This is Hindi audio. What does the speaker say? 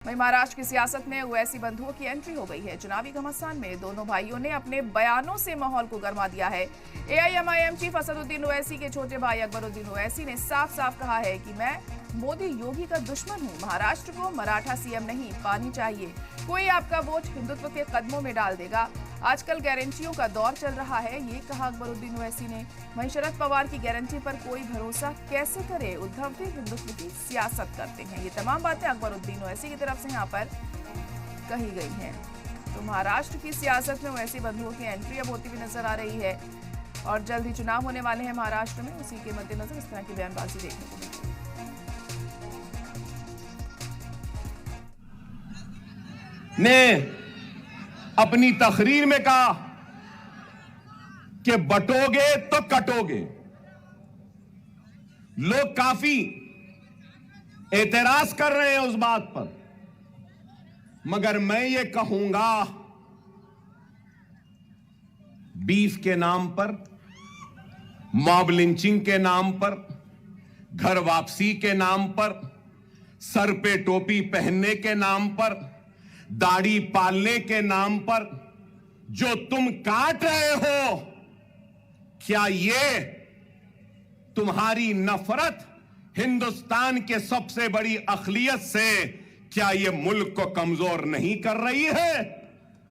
वहीं महाराष्ट्र की सियासत में ओवैसी बंधुओं की एंट्री हो गई है। चुनावी घमासान में दोनों भाइयों ने अपने बयानों से माहौल को गर्मा दिया है। एआईएमआईएम चीफ असदुद्दीन ओवैसी के छोटे भाई अकबरुद्दीन ओवैसी ने साफ साफ कहा है कि मैं मोदी योगी का दुश्मन हूं। महाराष्ट्र को मराठा सीएम नहीं, पानी चाहिए। कोई आपका वोट हिंदुत्व के कदमों में डाल देगा। आजकल गारंटियों का दौर चल रहा है, ये कहा अकबरुद्दीन ओवैसी ने। वहीं शरद पवार की गारंटी पर कोई भरोसा कैसे करे, उद्धव भी हिंदुत्व की सियासत करते हैं। ये तमाम बातें अकबरुद्दीन ओवैसी की तरफ से यहाँ पर कही गई हैं। तो महाराष्ट्र की सियासत में ओवैसी बंधुओं की एंट्री अब होती हुई नजर आ रही है और जल्द ही चुनाव होने वाले हैं महाराष्ट्र में। उसी के मद्देनजर इस तरह की बयानबाजी देखने को मिली। ने अपनी तकरीर में कहा कि बटोगे तो कटोगे। लोग काफी एतराज कर रहे हैं उस बात पर, मगर मैं ये कहूंगा, बीफ के नाम पर, मॉब लिंचिंग के नाम पर, घर वापसी के नाम पर, सर पे टोपी पहनने के नाम पर, दाढ़ी पालने के नाम पर जो तुम काट रहे हो, क्या ये तुम्हारी नफरत हिंदुस्तान के सबसे बड़ी अक़लियत से, क्या ये मुल्क को कमजोर नहीं कर रही है?